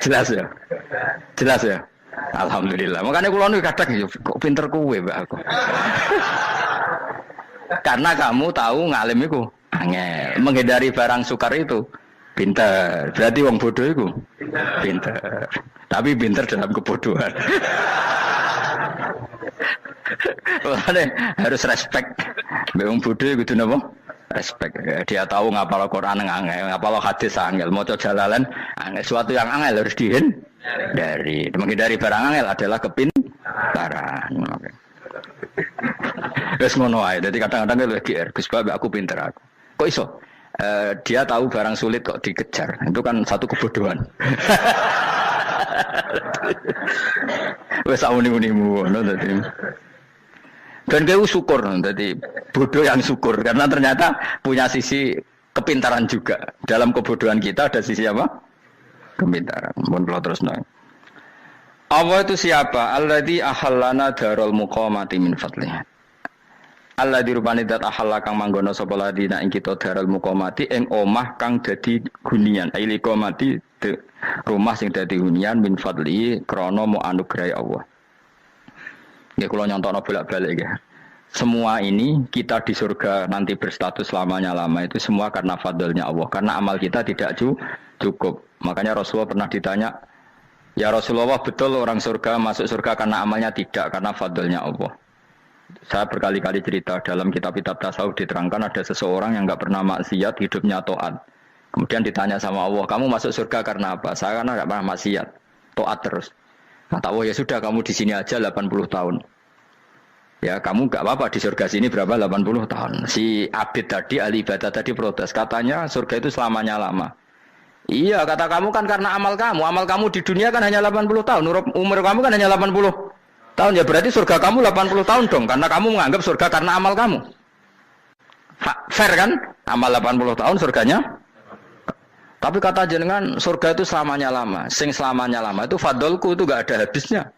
Jelas ya? Jelas ya? Alhamdulillah. Makanya kula niku kadang kok pinter kowe, Mbak aku. Karena kamu tahu ngalim iku angel. Menghindari barang sukar itu pintar. Berarti wong bodoh iku pintar. Tapi pintar dalam kebodohan. Makanya harus respect. Wong bodoh iku napa? Respect. Dia tahu ngapal Quran angel, ngapal hadis angel, maca jalalan angel. Suatu yang angel harus dihindari. Menghindari barang angel adalah kepintaran. Wes ngono ae. Dadi kadang-kadang lho GR, Gus Bab aku pinter aku. Kok iso? Dia tahu barang sulit kok dikejar. Itu kan satu kebodohan. Wes auni-unimu ngono dadi. Dan kau syukur, jadi bodoh yang syukur karena ternyata punya sisi kepintaran juga. Dalam kebodohan kita ada sisi apa? Kepintaran. Mohon kalau terus naik. Allah itu siapa? Alladzi ahallana darul muqamati min fadlih. Alladzi rupane dat ahalla kang manggono sapa ladina ing kita darul muqamati ing omah kang dadi hunian. Aili qamati rumah sing dadi hunian min fadli krana mu anugerah Allah. Ya kalau nyontokno bolak-balik ya. Semua ini kita di surga nanti berstatus lamanya-lama itu semua karena fadlnya Allah. Karena amal kita tidak cukup. Makanya Rasulullah pernah ditanya, ya Rasulullah betul orang surga masuk surga karena amalnya tidak, karena fadlnya Allah. Saya berkali-kali cerita dalam kitab-kitab tasawuf diterangkan ada seseorang yang enggak pernah maksiat, hidupnya taat. Kemudian ditanya sama Allah, kamu masuk surga karena apa? Saya karena enggak pernah maksiat, taat terus. Kata Allah, ya sudah kamu di sini aja 80 tahun. Ya kamu enggak apa-apa di surga sini berapa 80 tahun. Si Abid tadi, ahli ibadah tadi protes. Katanya surga itu selamanya lama. Iya kata kamu kan karena amal kamu. Amal kamu di dunia kan hanya 80 tahun. Umur kamu kan hanya 80 tahun. Ya berarti surga kamu 80 tahun dong. Karena kamu menganggap surga karena amal kamu. Fair kan? Amal 80 tahun surganya. Tapi kata jenengan surga itu selamanya lama. Sing selamanya lama itu fadolku itu gak ada habisnya.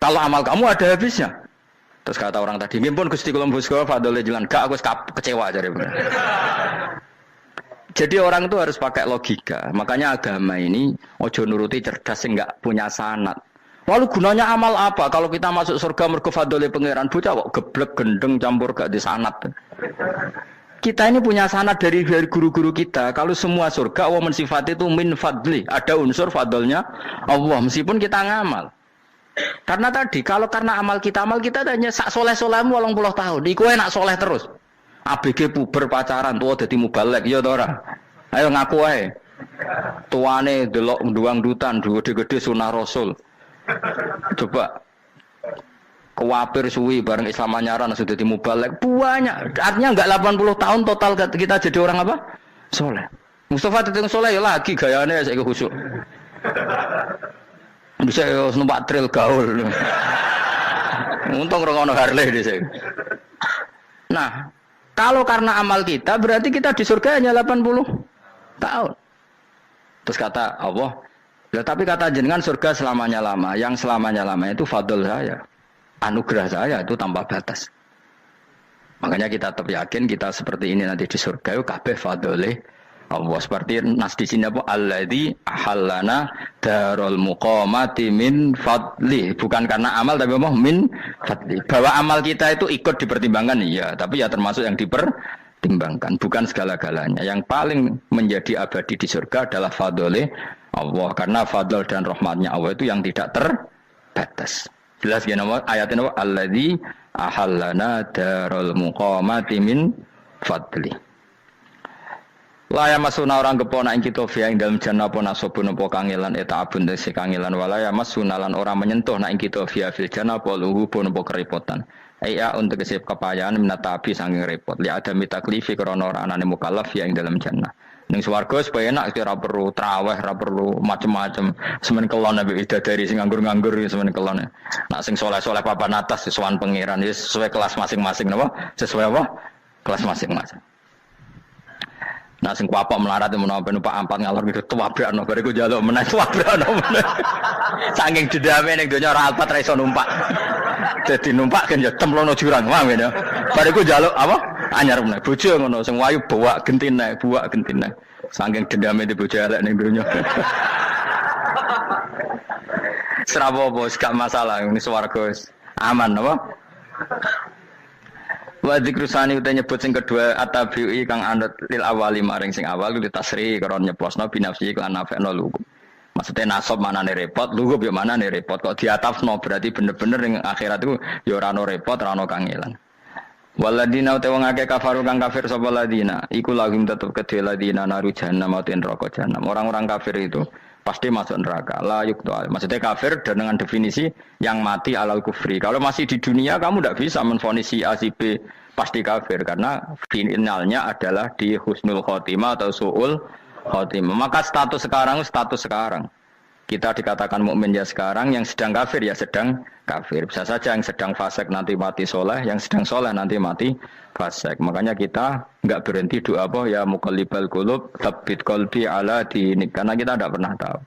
Kalau amal kamu ada habisnya. Terus kata orang tadi, "Mimpun Gusti kula mbusga fadole jalan." Gak aku kecewa jare. Jadi orang itu harus pakai logika. Makanya agama ini ojo nuruti cerdas enggak punya sanad. Lalu gunanya amal apa? Kalau kita masuk surga mergo fadhole pangeran bocah kok geblek gendeng campur gak di sanad. Kita ini punya sanad dari guru-guru kita. Kalau semua surga Allah mensifati itu min fadli, ada unsur fadlnya Allah meskipun kita ngamal. Karena tadi kalau karena amal kita hanya sak soleh-solehmu 80 tahun. Iku enak soleh terus. ABG puber pacaran tua dadi mubalek ya ta ora. Ayo ngaku ae. Tuane delok nduang dutan gede-gede sunah Rasul. Coba kuwapir suwi bareng Islam anyaran sudah dadi mubalek banyak. Artinya enggak 80 tahun total kita jadi orang apa? Soleh. Mustafa teteng soleh ya lagi gayane saiki khusuk. Bisa numpak trail gaul. Untung ora ono Harley dhisik. Nah, kalau karena amal kita, berarti kita di surga hanya 80 tahun. Terus kata Allah, ya, tapi kata jenengan surga selamanya lama. Yang selamanya lama itu fadl saya. Anugerah saya itu tanpa batas. Makanya kita tetap yakin kita seperti ini nanti di surga itu kabeh fadlih Allah. Seperti nas di sini apa? Alladzi ahallana darul muqamati min fadli. Bukan karena amal tapi apa? Min fadli. Bahwa amal kita itu ikut dipertimbangkan iya, tapi ya termasuk yang dipertimbangkan, bukan segala-galanya. Yang paling menjadi abadi di surga adalah fadlih Allah, karena fadl dan rahmatnya Allah itu yang tidak terbatas. Jelas ya nama ayatnya apa? Alladzi ahallana darul muqamati min fadli. Laya masuna orang kepona ing kita via ing dalam jannah apa nasobun apa kangelan eta abun desi kangelan walaya masuna lan orang menyentuh na ing kita via fil jannah apa luhu pun apa kerepotan. Iya untuk kesip kepayaan minata api saking repot. Li ada mitaklifi krana ora anane mukallaf via ing dalam jannah. Ning swarga supaya enak ora perlu traweh, ora perlu macam-macam. Semen kelon ambek bidadari sing nganggur-nganggur semen kelon. Nak sing saleh-saleh papan atas sesuai pangeran sesuai kelas masing-masing napa? Sesuai apa? Kelas masing-masing. Nah sing kuapok melarat menawa numpak ampat ngalor gitu tuwabrakno bariku njaluk meneh tuwabrakno meneh. Saking dendame ning donya ora alpat ra iso numpak. Dadi numpak kan ya templono jurang wae ya. Bariku njaluk apa? Anyar meneh. Bojo ngono sing wayu bawa gentine, buak gentine. Saking dendame di bojo elek ning donya. Serapo bos gak masalah ini swarga aman apa? Wa dzikrusani uta nyebut sing kedua atabi'i kang anut lil awali maring sing awal li tasri karo nyeplosno binafsi lan nafekno lugu. Maksudnya nasab manane repot, lugu yo manane repot. Kok diatafno berarti bener-bener ning akhirat itu yo ora ono repot, ora ono kangelan. Waladina uta wong akeh kafaru kang kafir sapa ladina, iku lagum tetep kedhe ladina naru jahannam ten neraka jahannam. Orang-orang kafir itu pasti masuk neraka. La yuqta. Maksudnya kafir dengan definisi yang mati alal kufri. Kalau masih di dunia kamu tidak bisa menvonis si A si B pasti kafir karena finalnya adalah di husnul khotimah atau suul khotimah. Maka status sekarang. Kita dikatakan mukmin ya sekarang, yang sedang kafir ya sedang kafir. Bisa saja yang sedang fasik nanti mati soleh, yang sedang soleh nanti mati fasik. Makanya kita enggak berhenti doa apa ya muqallibal qulub tsabbit qalbi ala dinik, karena kita tidak pernah tahu.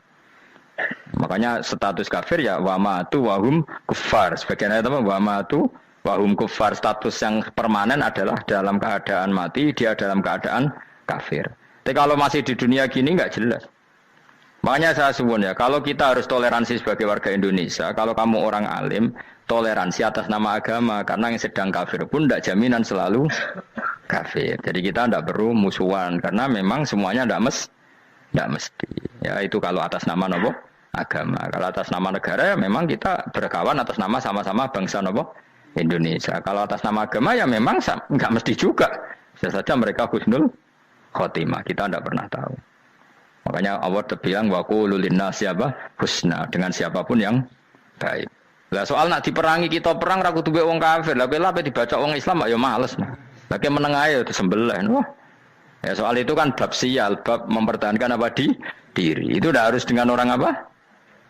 Makanya status kafir ya wa matu wa hum kuffar. Sebagian ayat apa wa matu wa hum kuffar, status yang permanen adalah dalam keadaan mati, dia dalam keadaan kafir. Tapi kalau masih di dunia gini enggak jelas. Makanya saya suwun ya, kalau kita harus toleransi sebagai warga Indonesia, kalau kamu orang alim, toleransi atas nama agama, karena yang sedang kafir pun tidak jaminan selalu kafir. Jadi kita tidak perlu musuhan, karena memang semuanya tidak mesti. Ya itu kalau atas nama nopo agama. Kalau atas nama negara ya memang kita berkawan atas nama sama-sama bangsa nopo Indonesia. Kalau atas nama agama ya memang nggak mesti juga. Bisa saja mereka husnul khotimah, kita tidak pernah tahu. Makanya Allah terbilang wa qulu linnasi apa husna, dengan siapapun yang baik. Lah soal nak diperangi kita perang ra kudu wong kafir. Lah pelah dibaca wong Islam ya males. Lah ke meneng ae disembelih. Wah. Ya soal itu kan bab sial, bab mempertahankan apa diri. Itu udah harus dengan orang apa?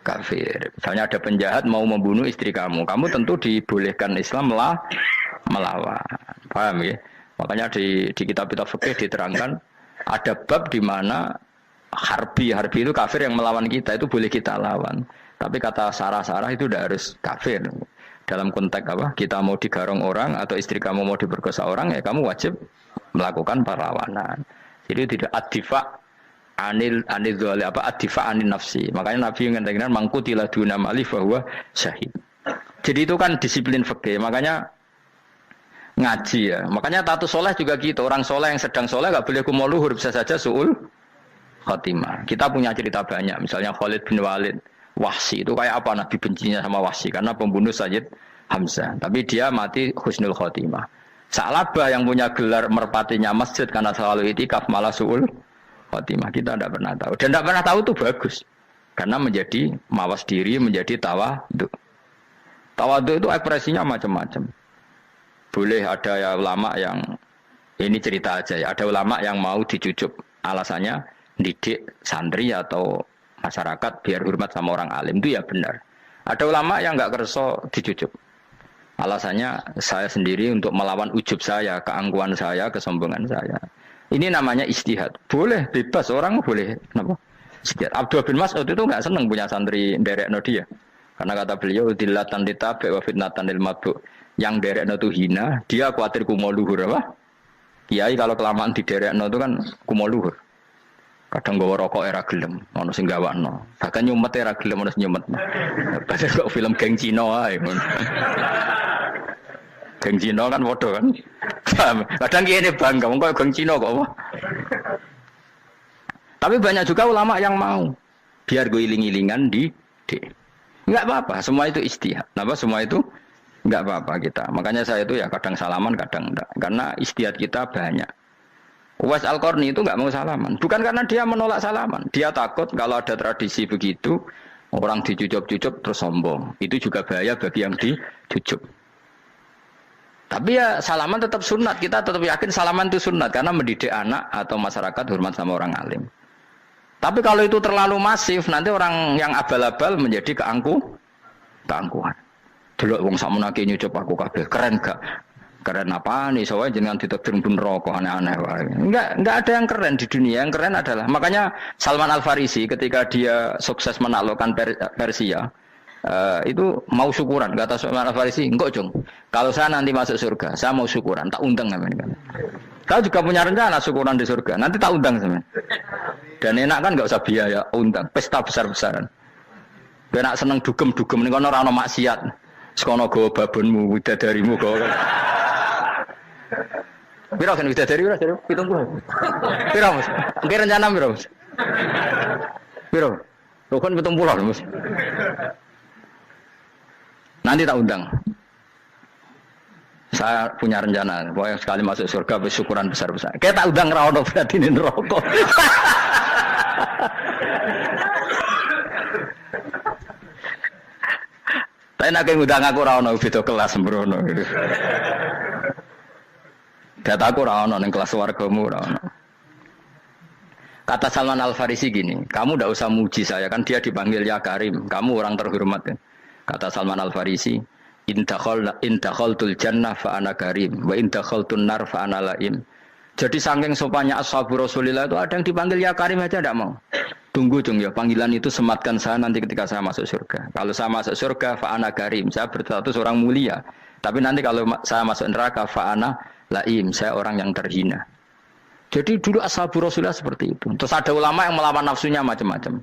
Kafir. Misalnya ada penjahat mau membunuh istri kamu tentu dibolehkan Islam melawan. Paham ya? Makanya di kitab-kitab fikih diterangkan ada bab di mana harbi itu kafir yang melawan kita itu boleh kita lawan. Tapi kata sarah-sarah itu udah harus kafir. Dalam konteks apa? Kita mau digarong orang atau istri kamu mau diperkosa orang ya kamu wajib melakukan perlawanan. Jadi tidak adifa anil dzali apa adifa anin nafsi. Makanya Nabi mengatakan mangkutila duna mali bahwa syahid. Jadi itu kan disiplin fikih. Makanya ngaji ya. Makanya tatus soleh juga gitu. Orang soleh yang sedang soleh nggak boleh kumal luhur, bisa saja suul khotimah. Kita punya cerita banyak. Misalnya Khalid bin Walid, Wahsy itu kayak apa Nabi bencinya sama Wahsy karena pembunuh Sayyid Hamzah. Tapi dia mati husnul khotimah. Sa'labah yang punya gelar merpatinya masjid karena selalu itikaf malah suul khotimah. Kita tidak pernah tahu. Dan tidak pernah tahu itu bagus. Karena menjadi mawas diri, menjadi tawadhu. Tawadhu itu ekspresinya macam-macam. Boleh ada ya ulama yang ini cerita aja ya. Ada ulama yang mau dicucuk. Alasannya didik santri atau masyarakat biar hormat sama orang alim. Itu ya benar. Ada ulama yang nggak kerso dicucuk. Alasannya saya sendiri untuk melawan ujub saya, keangkuhan saya, kesombongan saya. Ini namanya istihad. Boleh, bebas. Orang boleh. Kenapa? Istihad. Abdullah bin Mas'ud itu nggak senang punya santri nderekno dia. Karena kata beliau, dillatan ditabe wa fitnatan lil mabuk. Yang nderekno itu hina, dia khawatir kumo luhur. Apa? Kiai kalau kelamaan di nderekno itu kan kumo luhur. Kadang gawa rokok era gelem, ono sing gawakno. Bahkan nyumet era gelem ono sing nyumet. Padahal kok film geng Cina ae. Geng Cina kan bodoh kan. Kadang kene bangga wong kok geng Cina kok apa. Tapi banyak juga ulama yang mau biar gue iling-ilingan di enggak apa-apa, semua itu istihad. Kenapa semua itu enggak apa-apa kita. Makanya saya itu ya kadang salaman, kadang enggak. Karena istihad kita banyak. Uwais Al-Qarni itu nggak mau salaman, bukan karena dia menolak salaman, dia takut kalau ada tradisi begitu orang dicucup-cucup terus sombong, itu juga bahaya bagi yang dicucup. Tapi ya salaman tetap sunat, kita tetap yakin salaman itu sunat karena mendidik anak atau masyarakat hormat sama orang alim. Tapi kalau itu terlalu masif, nanti orang yang abal-abal menjadi keangkuhan. Delok wong sakmenake nyucup aku kabeh, keren gak? Keren apa nih? Soalnya jangan ditakdir pun rokok aneh-aneh. Enggak ada yang keren di dunia. Yang keren adalah makanya Salman Al Farisi ketika dia sukses menaklukkan Persia itu mau syukuran. Kata Salman Al Farisi, enggak Jung. Kalau saya nanti masuk surga, saya mau syukuran. Tak undang namanya. Kau juga punya rencana syukuran di surga. Nanti tak undang sama. Dan enak kan enggak usah biaya undang. Pesta besar-besaran. Enak seneng dugem-dugem. Ini kan orang maksiat. Sekono go babonmu, widadarimu go. Piro kan widadari piro? 70. Piro Mas? Nggih rencana piro Mas? Piro? Lho kan 70 Mas. Nanti tak undang. Saya punya rencana, pokoknya sekali masuk surga bersyukuran besar-besar. Kayak tak undang ra ono berarti ini neraka. Tapi nek ngundang aku ra ono beda kelas sembrono gitu. Dataku ora ono ning kelas wargamu ora ono. Kata Salman Al Farisi gini, kamu ndak usah muji saya kan dia dipanggil ya Karim, kamu orang terhormat ya. Kata Salman Al Farisi, in dakhaltul jannah fa ana karim wa in dakhaltun nar fa ana laim. Jadi saking sopannya ashabu Rasulillah itu ada yang dipanggil ya Karim aja ndak mau. Tunggu Jung ya, panggilan itu sematkan saya nanti ketika saya masuk surga. Kalau saya masuk surga fa ana karim, saya berstatus orang mulia. Tapi nanti kalau saya masuk neraka fa ana laim, saya orang yang terhina. Jadi dulu ashabu Rasulullah seperti itu. Terus ada ulama yang melawan nafsunya macam-macam.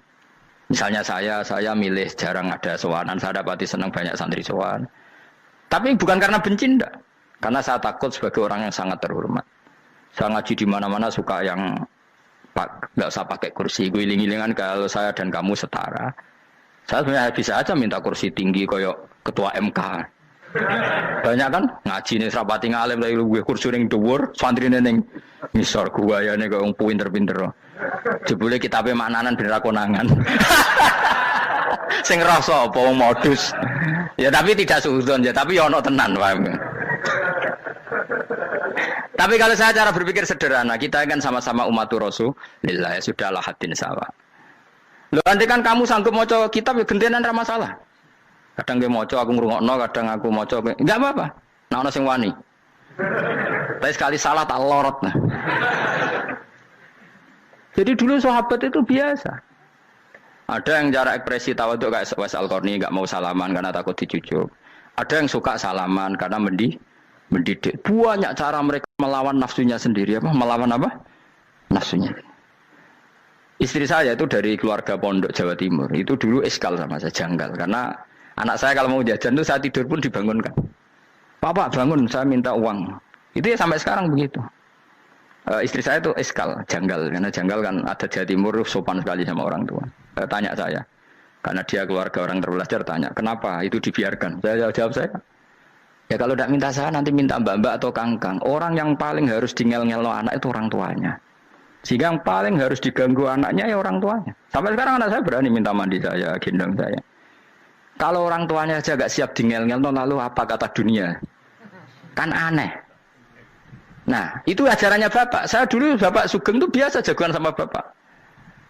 Misalnya saya milih jarang ada sowanan, saya dapati senang banyak santri sowan. Tapi bukan karena benci enggak. Karena saya takut sebagai orang yang sangat terhormat. Saya ngaji di mana-mana suka yang enggak usah pakai kursi, guling-gilingan kalau saya dan kamu setara. Saya sebenarnya bisa aja minta kursi tinggi kayak ketua MK. Banyak kan ngaji nih serapati ngalim dari gue kursi ning dhuwur santri ning ngisor gua ya nih kok pinter-pinter. Jebule kitabe maknanan ben ra konangan. Sing ngrasa apa wong modus. Ya tapi tidak suudzon ya, tapi ya ono tenan paham. Tapi kalau saya cara berpikir sederhana, kita kan sama-sama umatur Rasulullah, ya sudahlah hadin sawa. Lho andai kan kamu sanggup maca kitab ya gentenan ra masalah. Kadang dia moco aku ngrungokno, kadang aku moco enggak apa-apa. Nah ono sing wani. Tapi sekali salah tak lorot nah. Jadi dulu sahabat itu biasa. Ada yang cara ekspresi tawadhu kayak Uwais Al-Qarni enggak mau salaman karena takut dicucuk. Ada yang suka salaman karena mendidik. Banyak cara mereka melawan nafsunya sendiri apa? Melawan apa? nafsunya. Istri saya itu dari keluarga pondok Jawa Timur. Itu dulu eskal sama saya, janggal. Karena anak saya kalau mau jajan tuh saya tidur pun dibangunkan. Pak bangun, saya minta uang. Itu ya sampai sekarang begitu. Istri saya itu eskal, janggal. Karena janggal kan ada Jawa Timur sopan sekali sama orang tua. Tanya saya. Karena dia keluarga orang terpelajar, tanya, kenapa itu dibiarkan? Saya jawab saya, ya kalau tidak minta saya, nanti minta mbak-mbak atau kangkang. Orang yang paling harus dingel-ngelo anak itu orang tuanya. Sehingga yang paling harus diganggu anaknya ya orang tuanya. Sampai sekarang anak saya berani minta mandi saya, gendong saya. Kalau orang tuanya saja gak siap dingel-ngelo, lalu apa kata dunia? Kan aneh. Nah, itu ajarannya bapak. Saya dulu bapak Sugeng itu biasa jagoan sama bapak.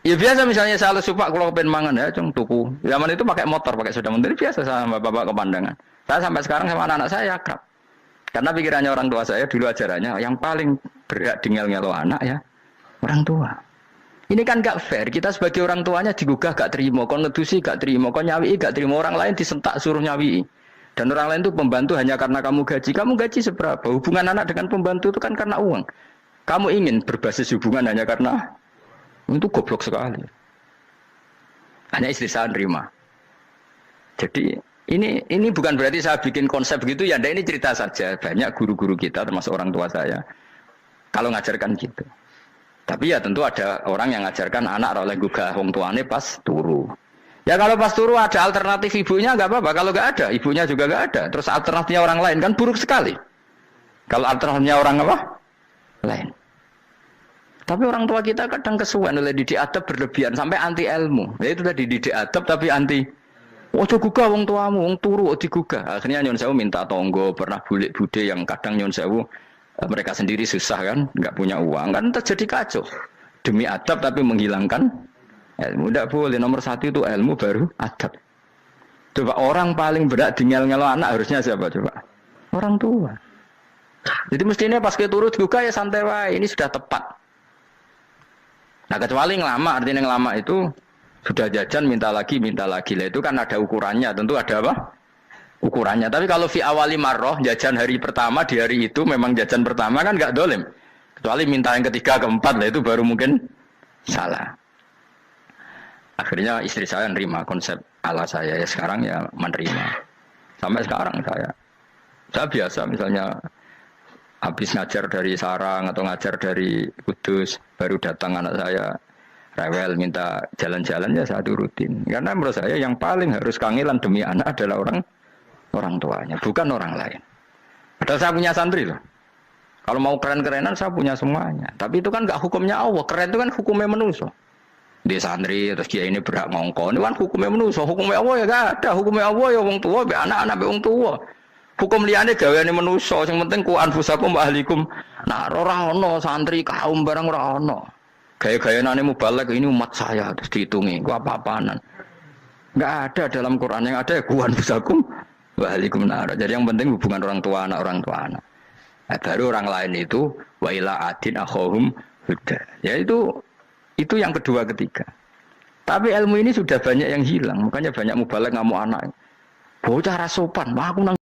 Ya biasa misalnya saya lesupak kalau kepen mangan ya, cung tuku. Zaman itu pakai motor, pakai sepeda motor, biasa sama bapak ke pandangan. Saya sampai sekarang sama anak-anak saya akrab. Karena pikirannya orang tua saya dulu ajarannya yang paling berhak dingel-ngelo anak ya orang tua. Ini kan gak fair. Kita sebagai orang tuanya digugah gak terima, kon ngedusi gak terima, kon nyawi gak terima, orang lain disentak suruh nyawi. Dan orang lain itu pembantu hanya karena kamu gaji. Kamu gaji seberapa? Hubungan anak dengan pembantu itu kan karena uang. Kamu ingin berbasis hubungan hanya karena itu goblok sekali. Hanya istri saya nerima. Jadi ini bukan berarti saya bikin konsep begitu ya. Ini cerita saja. Banyak guru-guru kita termasuk orang tua saya kalau ngajarkan gitu. Tapi ya tentu ada orang yang ngajarkan anak oleh gugah wong tuane pas turu. Ya kalau pas turu ada alternatif ibunya nggak apa-apa. Kalau nggak ada ibunya juga nggak ada. Terus alternatifnya orang lain kan buruk sekali. Kalau alternatifnya orang apa? Lain. Tapi orang tua kita kadang kesuwen oleh didik adab berlebihan sampai anti ilmu. Ya itu tadi didik adab tapi anti. Ojo gugah wong tuamu, wong turu digugah. Akhirnya Nyon Sewu minta tonggo, pernah bulik bude yang kadang Nyon Sewu mereka sendiri susah kan, nggak punya uang kan terjadi kacau. Demi adab tapi menghilangkan ilmu. Tidak boleh. Nomor satu itu ilmu baru adab. Coba orang paling berat dingel-ngelo anak harusnya siapa coba? Orang tua. Jadi mestinya pas kita turut digugah ya santai wae. Ini sudah tepat. Nah kecuali ngelama, artinya ngelama itu sudah jajan minta lagi lah itu kan ada ukurannya, tentu ada apa? Ukurannya. Tapi kalau fi awali marroh jajan hari pertama di hari itu memang jajan pertama kan nggak dolim. Kecuali minta yang ketiga keempat lah itu baru mungkin salah. Akhirnya istri saya menerima konsep ala saya ya sekarang ya menerima. Sampai sekarang saya biasa misalnya habis ngajar dari Sarang atau ngajar dari Kudus, baru datang anak saya rewel minta jalan-jalan ya saya turutin. Karena menurut saya yang paling harus kangelan demi anak adalah orang tuanya, bukan orang lain. Padahal saya punya santri loh. Kalau mau keren-kerenan saya punya semuanya. Tapi itu kan nggak hukumnya Allah. Keren itu kan hukumnya manusia. Dia santri terus dia ini berhak ngongkon. Ini kan hukumnya manusia. Hukumnya Allah ya gak ada. Hukumnya Allah ya wong tua, be anak-anak be wong tua. Hukum liyane gaweane manusa, sing penting ku anfusakum wa ahlikum. Nah, ora ono santri kaum barang ora ono. Gaya-gayanane mubalek ini umat saya terus dihitungi. Ku apa-apaanan. Enggak ada dalam Quran, yang ada ya ku anfusakum wa ahlikum nar. Jadi yang penting hubungan orang tua anak. Nah, baru orang lain itu wa ila adin akhahum huda. Ya itu yang kedua ketiga. Tapi ilmu ini sudah banyak yang hilang, makanya banyak mubalek ngamuk anak. Bocah ra sopan, aku nang